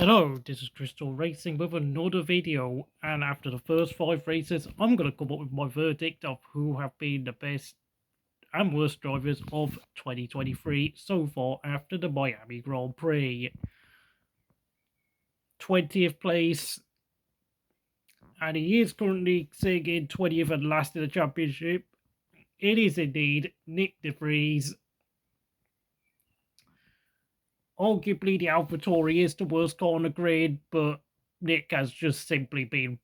Hello, this is Crystal Racing with another video, and after the first 5 races, I'm going to come up with my verdict of who have been the best and worst drivers of 2023 so far after the Miami Grand Prix. 20th place, and he is currently sitting in 20th and last in the championship. It is indeed Nick de Vries. Arguably, the AlphaTauri is the worst car on the grid, but Nick has just simply been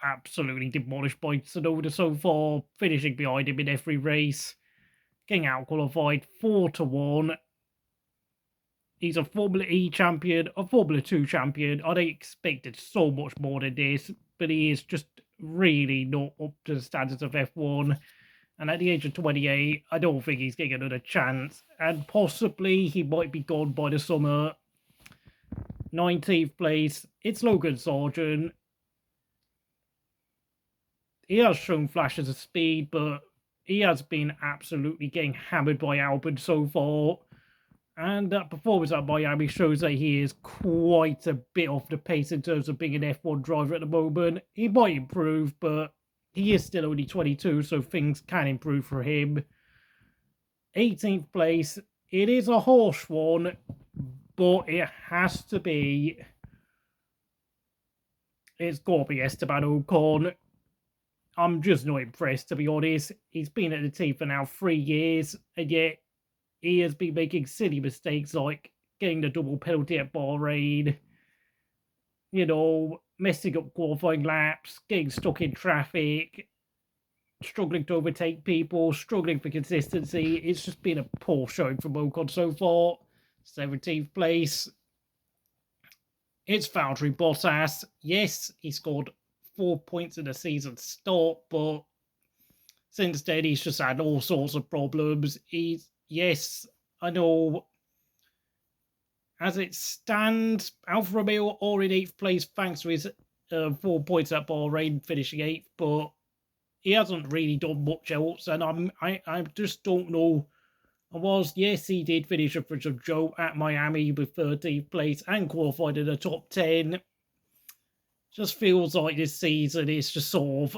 absolutely demolished by Tsunoda so far, finishing behind him in every race, getting out qualified 4-1. He's a Formula E champion, a Formula 2 champion. I'd expected so much more than this, but he is just really not up to the standards of F1. And at the age of 28, I don't think he's getting another chance. And possibly he might be gone by the summer. 19th place, it's Logan Sargent. He has shown flashes of speed, but he has been absolutely getting hammered by Albon so far. And that performance at Miami shows that he is quite a bit off the pace in terms of being an F1 driver at the moment. He might improve, but he is still only 22, so things can improve for him. 18th place, it is a harsh one, but it has to be... It's got to be Esteban Ocon. I'm just not impressed, to be honest. He's been at the team for now 3 years, and yet he has been making silly mistakes like getting the double penalty at Bahrain, messing up qualifying laps, getting stuck in traffic, struggling to overtake people, struggling for consistency. It's just been a poor showing from Ocon so far. 17th place. It's Valtteri Bottas. Yes, he scored 4 points in the season start, but since then he's just had all sorts of problems. Yes, I know. As it stands, Alfa Romeo are in 8th place thanks to his 4 points at Bahrain, finishing 8th, but he hasn't really done much else, and I just don't know. Yes, he did finish in front of Joe at Miami with 13th place and qualified in the top 10. Just feels like this season it's just going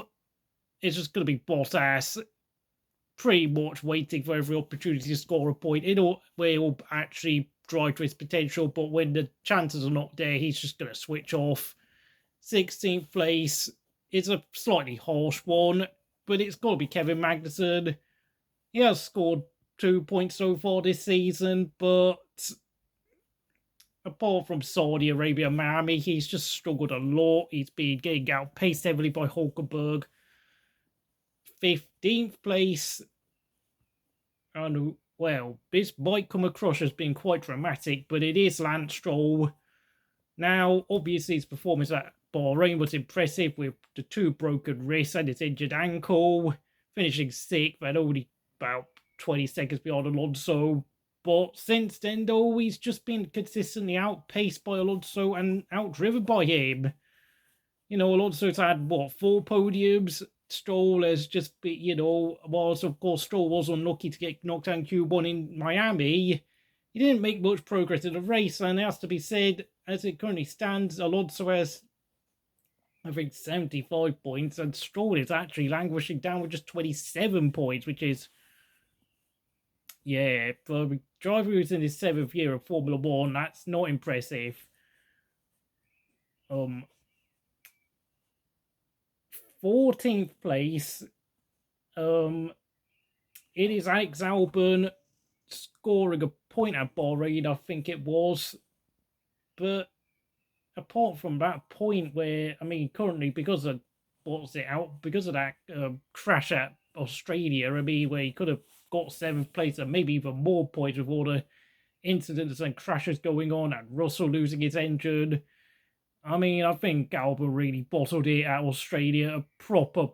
to be Bottas pretty much waiting for every opportunity to score a point. Where he'll actually drive to his potential, but when the chances are not there, he's just going to switch off. 16th place is a slightly harsh one, but it's got to be Kevin Magnussen. He has scored 2 points so far this season, but apart from Saudi Arabia and Miami, he's just struggled a lot. He's been getting outpaced heavily by Hulkenberg. 15th place. And, well, this might come across as being quite dramatic, but it is Lance Stroll. Now, obviously, his performance at Bahrain was impressive with the 2 broken wrists and his injured ankle, finishing 6th and only about 20 seconds behind Alonso. But since then, though, he's just been consistently outpaced by Alonso and outdriven by him. Alonso's had, 4 podiums? Stroll has just been, whilst, of course, Stroll was unlucky to get knocked down Q1 in Miami, he didn't make much progress in the race, and it has to be said, as it currently stands, Alonso has, I think, 75 points, and Stroll is actually languishing down with just 27 points, which is, yeah, for a driver who's in his 7th year of Formula 1, that's not impressive. 14th place, it is Alex Albon scoring a point at Bahrain, I think it was. But apart from that point where, currently because of that crash at Australia, where he could have got 7th place and maybe even more points with all the incidents and crashes going on and Russell losing his engine. I think Albon really bottled it at Australia. A proper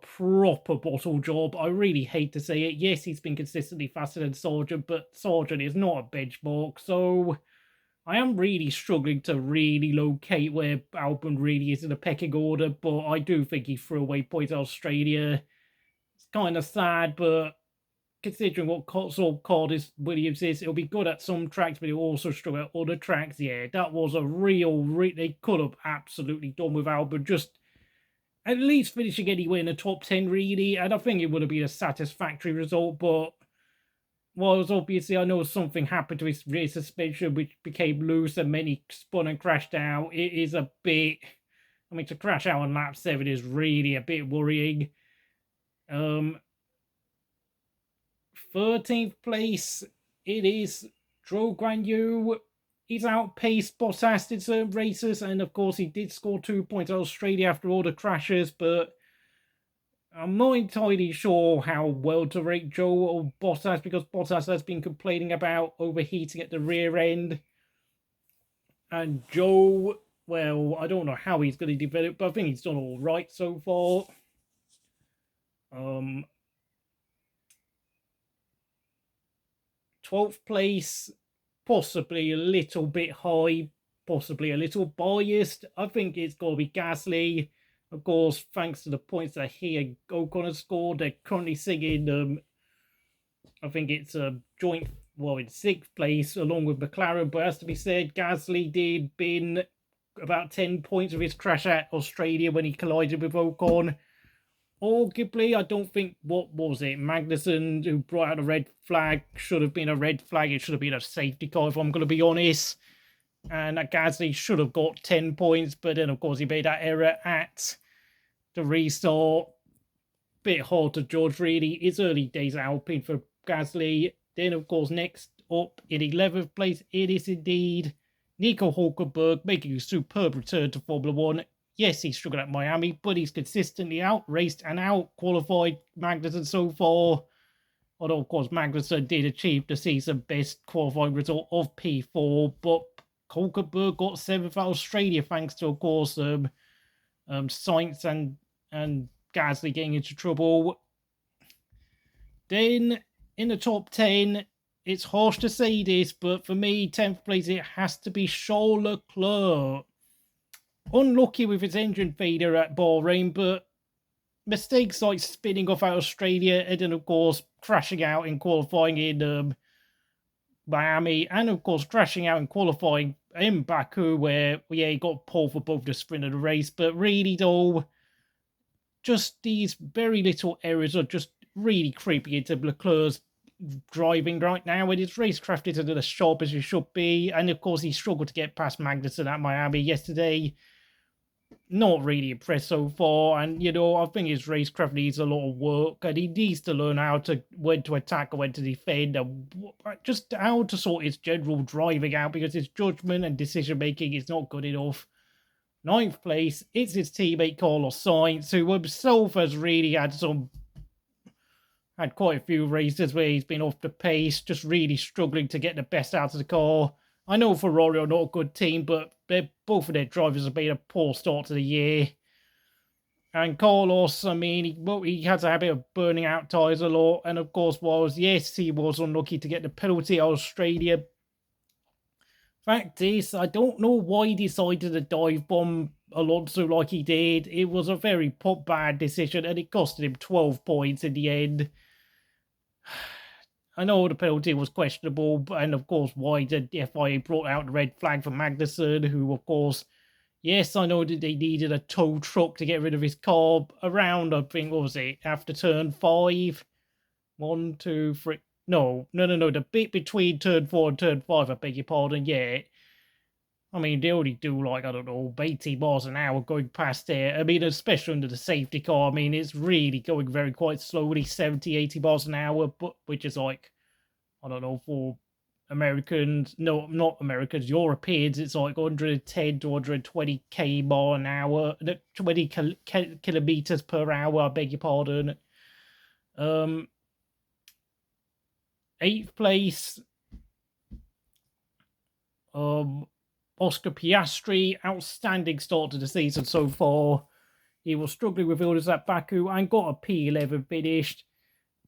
bottle job. I really hate to say it. Yes, he's been consistently faster than Sargent, but Sargent is not a benchmark. So I am really struggling to really locate where Albon really is in the pecking order. But I do think he threw away points at Australia. It's kind of sad, but considering what sort of car this Williams is, it'll be good at some tracks, but it'll also struggle at other tracks. Yeah, that was a they could have absolutely done without, but just at least finishing anywhere in the top 10, really. And I think it would have been a satisfactory result, but was obviously, I know something happened to his rear suspension, which became loose, and then he spun and crashed out. It is a bit, I mean, to crash out on lap 7 is really a bit worrying. 13th place, it is Zhou Guanyu. He's outpaced Bottas in certain races, and of course he did score 2 points at Australia after all the crashes, but I'm not entirely sure how well to rate Zhou or Bottas, because Bottas has been complaining about overheating at the rear end. And Zhou, well, I don't know how he's going to develop, but I think he's done all right so far. 12th place, possibly a little bit high, possibly a little biased. I think it's got to be Gasly. Of course, thanks to the points that he and Ocon have scored, they're currently singing, I think it's a joint, well, in 6th place, along with McLaren. But as to be said, Gasly did bin about 10 points of his crash at Australia when he collided with Ocon. Arguably, I don't think, what was it, Magnussen, who brought out a red flag, should have been a red flag. It should have been a safety car, if I'm going to be honest. And Gasly should have got 10 points, but then, of course, he made that error at the restart. Bit hard to judge, really. It's early days at Alpine for Gasly. Then, of course, next up in 11th place, it is indeed Nico Hulkenberg, making a superb return to Formula 1. Yes, he struggled at Miami, but he's consistently out-raced and out-qualified Magnussen so far. Although, of course, Magnussen did achieve the season best qualifying result of P4, but Hulkenberg got 7th at Australia, thanks to, of course, Sainz and Gasly getting into trouble. Then, in the top 10, it's harsh to say this, but for me, 10th place, it has to be Charles Leclerc. Unlucky with his engine failure at Bahrain, but mistakes like spinning off out Australia and then, of course, crashing out in qualifying in Miami, and, of course, crashing out in qualifying in Baku, where, yeah, he got pulled for both the sprint and the race. But really, though, just these very little errors are just really creeping into Leclerc's driving right now, and his racecraft isn't as sharp as it should be. And, of course, he struggled to get past Magnussen at Miami yesterday. Not really impressed so far, and you know, I think his racecraft needs a lot of work, and he needs to learn how to when to attack and when to defend, and just how to sort his general driving out, because his judgment and decision making is not good enough. 9th place, it's his teammate Carlos Sainz, who himself has really had quite a few races where he's been off the pace, just really struggling to get the best out of the car. I know Ferrari are not a good team, but both of their drivers have made a poor start to the year. And Carlos, I mean, he has a habit of burning out tyres a lot. And of course, yes, he was unlucky to get the penalty at Australia. Fact is, I don't know why he decided to dive bomb Alonso like he did. It was a very bad decision, and it costed him 12 points in the end. I know the penalty was questionable, and of course, why did the FIA brought out the red flag for Magnussen, who, of course, yes, I know that they needed a tow truck to get rid of his car around, I think, what was it, after turn 5? 1, 2, 3. No, the bit between turn 4 and turn 5, I beg your pardon, yeah. I mean, they only do, like, I don't know, 80 miles an hour going past there. I mean, especially under the safety car, I mean, it's really going quite slowly, 70, 80 miles an hour, but which is like, I don't know, for Americans, no, not Americans, Europeans, it's like 110 to 120 mile an hour, 20 kilometers per hour, I beg your pardon. 8th place, Oscar Piastri, outstanding start to the season so far. He was struggling with illness at Baku and got a P11 finished.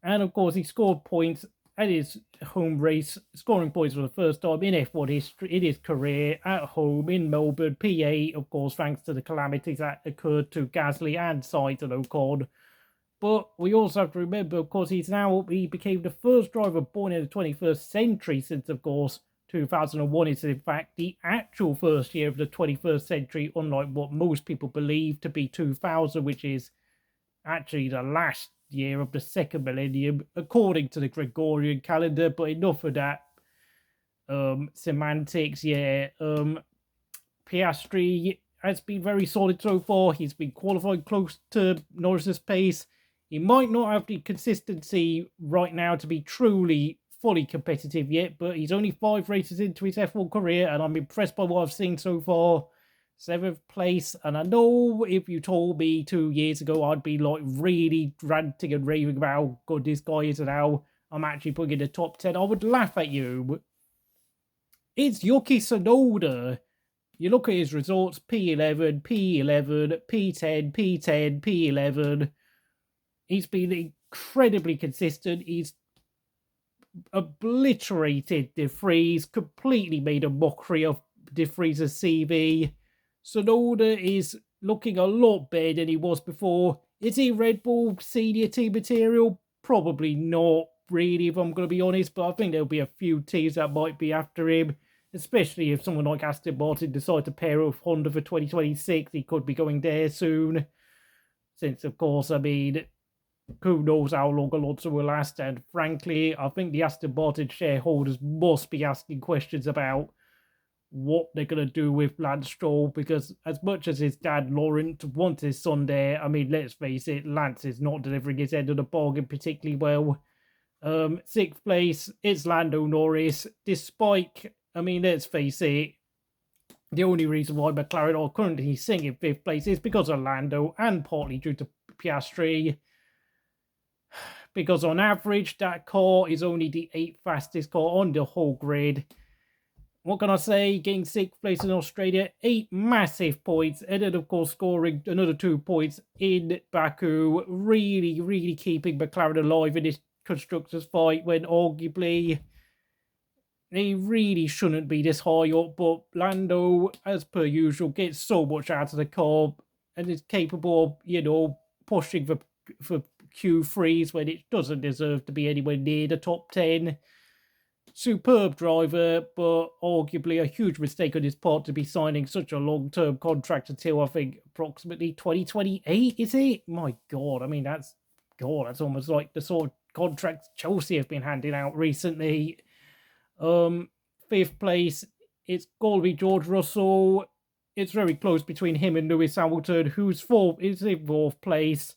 And of course, he scored points at his home race, scoring points for the first time in F1 history in his career at home in Melbourne, P8, of course, thanks to the calamities that occurred to Gasly and Sainz and Ocon. But we also have to remember, of course, he became the first driver born in the 21st century since, of course, 2001 is in fact the actual first year of the 21st century, unlike what most people believe to be 2000, which is actually the last year of the second millennium, according to the Gregorian calendar. But enough of that semantics. Piastri has been very solid so far. He's been qualifying close to Norris's pace. He might not have the consistency right now to be truly fully competitive yet, but he's only 5 races into his F1 career, and I'm impressed by what I've seen so far. 7th place, and I know if you told me 2 years ago, I'd be like really ranting and raving about how good this guy is and how I'm actually putting in the top 10, I would laugh at you. It's Yuki Tsunoda. You look at his results, P11, P11, P10, P10, P11. He's been incredibly consistent. He's obliterated De Vries, completely made a mockery of De Vries' CV. Tsunoda is looking a lot better than he was before. Is he Red Bull senior team material? Probably not, really, if I'm going to be honest, but I think there'll be a few teams that might be after him. Especially if someone like Aston Martin decides to pair up with Honda for 2026, he could be going there soon. Since, of course, I mean, who knows how long Alonso will last. And frankly, I think the Aston Martin shareholders must be asking questions about what they're going to do with Lance Stroll. Because as much as his dad, Laurent, wants his son there, I mean, let's face it, Lance is not delivering his end of the bargain particularly well. 6th place, it's Lando Norris. Despite... I mean, let's face it, the only reason why McLaren are currently sitting in 5th place is because of Lando and partly due to Piastri. Because on average, that car is only the 8th fastest car on the whole grid. What can I say? Getting 6th place in Australia, 8 massive points, and then, of course, scoring another 2 points in Baku. Really, really keeping McLaren alive in this constructors' fight when arguably... they really shouldn't be this high up, but Lando, as per usual, gets so much out of the car and is capable of, you know, pushing for Q3s when it doesn't deserve to be anywhere near the top 10. Superb driver, but arguably a huge mistake on his part to be signing such a long-term contract until, I think, approximately 2028, is it? My God, I mean, that's almost like the sort of contracts Chelsea have been handing out recently. 5th place, it's got to be George Russell. It's very close between him and Lewis Hamilton, who's in 4th place.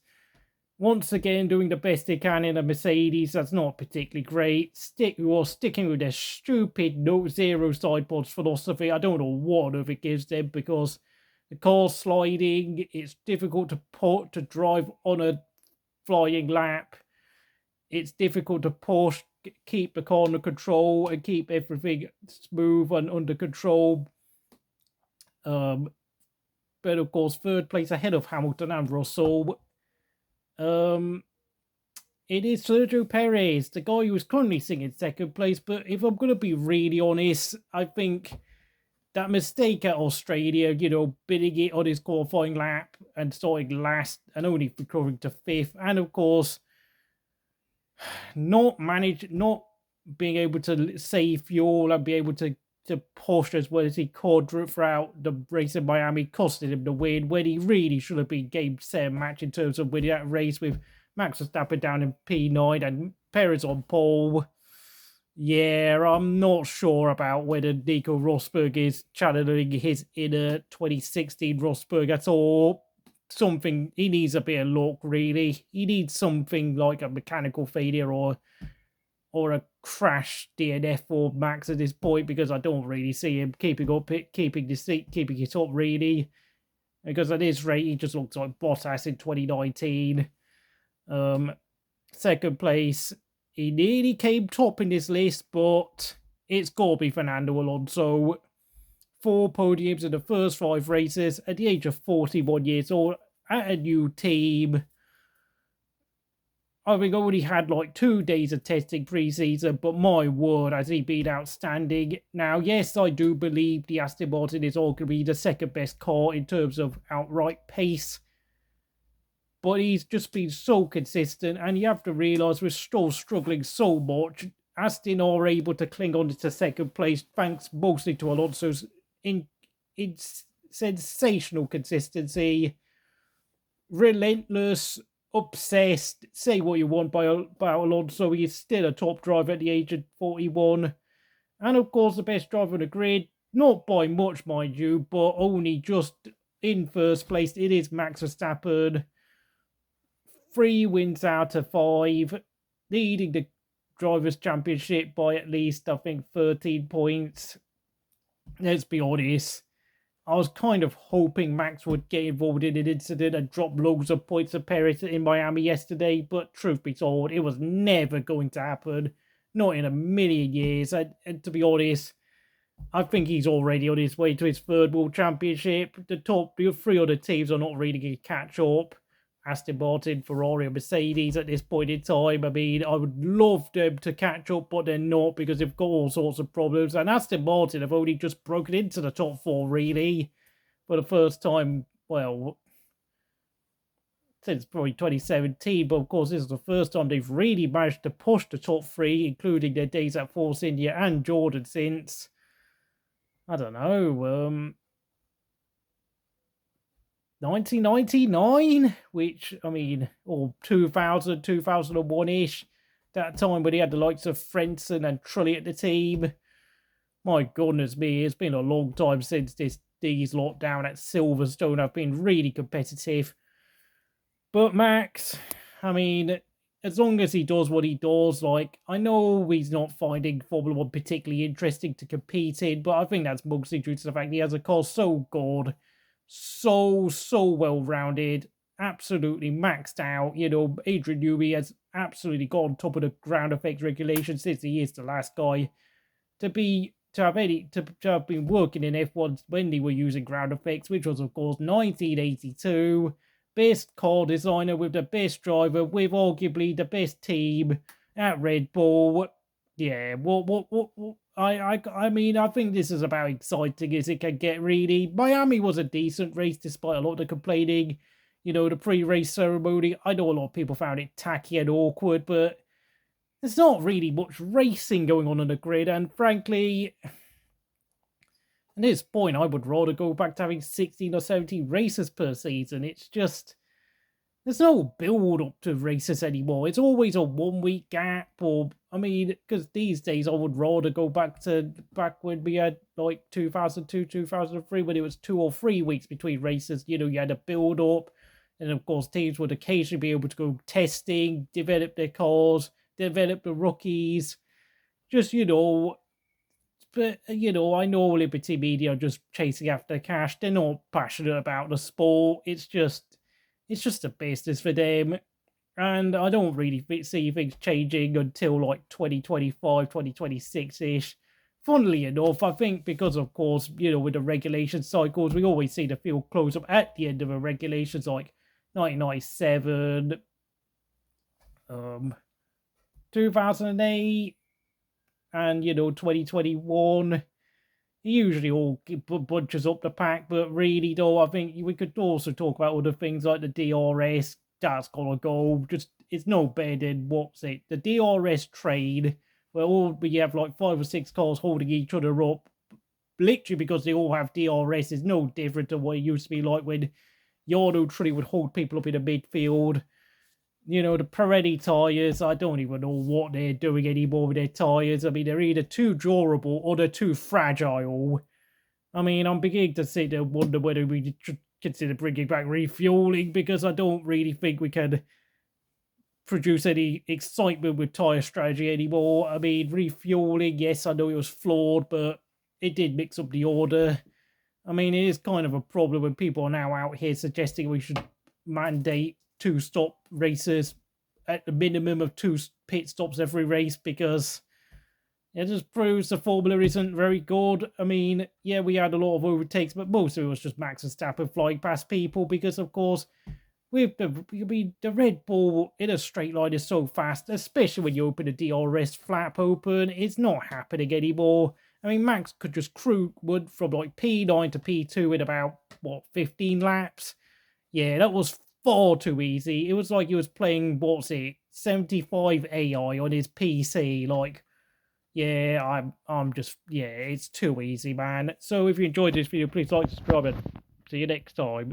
Once again, doing the best they can in a Mercedes. That's not particularly great. Sticking with their stupid zero sidepods philosophy. I don't know what of it gives them, because the car's sliding. It's difficult to drive on a flying lap. It's difficult to push, keep the car under control and keep everything smooth and under control. But of course, 3rd place ahead of Hamilton and Russell. It is Sergio Perez, the guy who is currently sitting in 2nd place. But if I'm going to be really honest, I think that mistake at Australia, you know, bidding it on his qualifying lap and starting last and only recovering to 5th, and of course, not being able to save fuel and be able to push as well as he could throughout the race in Miami, costing him the win when he really should have been game, set, and match in terms of winning that race, with Max Verstappen down in P9 and Perez on pole. Yeah, I'm not sure about whether Nico Rosberg is channeling his inner 2016 Rosberg at all. Something, he needs a bit of luck, really. He needs something like a mechanical failure or a crash DNF for Max at this point, because I don't really see him keeping it up, really. Because at this rate, he just looks like Bottas in 2019. 2nd place, he nearly came top in this list, but it's got to be Fernando Alonso. 4 podiums in the first 5 races at the age of 41 years old at a new team. I think only had like 2 days of testing pre-season, but my word, has he been outstanding. Now, yes, I do believe the Aston Martin is arguably the 2nd best car in terms of outright pace. but he's just been so consistent. And you have to realise we're still struggling so much. Aston are able to cling on to second place thanks mostly to Alonso's in sensational consistency, relentless, obsessed. Say what you want about Alonso, he is still a top driver at the age of 41. And of course, the best driver on the grid, not by much, mind you, but only just in first place. It is Max Verstappen. 3 wins out of 5, leading the Drivers' Championship by at least, I think, 13 points. Let's be honest. I was kind of hoping Max would get involved in an incident and drop loads of points of Perez in Miami yesterday, but truth be told, it was never going to happen. Not in a million years. And to be honest, I think he's already on his way to his 3rd World Championship. The 3 other teams are not really going to catch up. Aston Martin, Ferrari, and Mercedes at this point in time. I mean, I would love them to catch up, but they're not because they've got all sorts of problems. And Aston Martin have only just broken into the top 4, really, for the first time, well, since probably 2017. But of course, this is the first time they've really managed to push the top 3, including their days at Force India and Jordan since, I don't know, 1999, which, I mean, or 2000, 2001-ish, that time when he had the likes of Frentzen and Trulli at the team. My goodness me, it's been a long time since these lot down at Silverstone have been really competitive. But Max, I mean, as long as he does what he does, like, I know he's not finding Formula 1 particularly interesting to compete in, but I think that's mostly due to the fact he has a car so good, so well-rounded, absolutely maxed out. You know, Adrian Newey has absolutely got on top of the ground effects regulation since he is the last guy to have been working in F1 when they were using ground effects, which was of course 1982. Best car designer with the best driver with arguably the best team at Red Bull. Yeah, I mean, I think this is about exciting as it can get, really. Miami was a decent race despite a lot of the complaining. You know, the pre-race ceremony, I know a lot of people found it tacky and awkward, but there's not really much racing going on the grid, and frankly, at this point, I would rather go back to having 16 or 17 races per season. It's just, there's no build-up to races anymore. It's always a 1-week gap, or, I mean, because these days I would rather go back when we had, like, 2002, 2003, when it was 2 or 3 weeks between races. You know, you had a build-up, and of course, teams would occasionally be able to go testing, develop their cars, develop the rookies, just, you know. But, you know, I know Liberty Media are just chasing after cash. They're not passionate about the sport. It's just a business for them. And I don't really see things changing until like 2025, 2026-ish. Funnily enough, I think because, of course, you know, with the regulation cycles, we always see the field close up at the end of the regulations, like 1997, 2008, and, you know, 2021. He usually all bunches up the pack, but really, though, I think we could also talk about other things like the DRS. That's gotta go. Just, it's no better than, the DRS trade, where we have like 5 or 6 cars holding each other up, literally because they all have DRS, is no different to what it used to be like when Yardo Trulli would hold people up in the midfield. You know, the Pirelli tyres, I don't even know what they're doing anymore with their tyres. I mean, they're either too durable or they're too fragile. I mean, I'm beginning to sit there and wonder whether we should consider bringing back refueling, because I don't really think we can produce any excitement with tyre strategy anymore. I mean, refueling, yes, I know it was flawed, but it did mix up the order. I mean, it is kind of a problem when people are now out here suggesting we should mandate 2-stop races at the minimum of 2 pit stops every race, because it just proves the formula isn't very good. I mean, yeah, we had a lot of overtakes, but most of it was just Max Verstappen flying past people, because, of course, with the Red Bull in a straight line is so fast, especially when you open the DRS flap open. It's not happening anymore. I mean, Max could just cruise from like P9 to P2 in about, 15 laps? Yeah, that was far too easy. It was like he was playing, what's it, 75 AI on his PC. Like, yeah, I'm just, yeah, it's too easy, man. So if you enjoyed this video, please like, subscribe, and see you next time.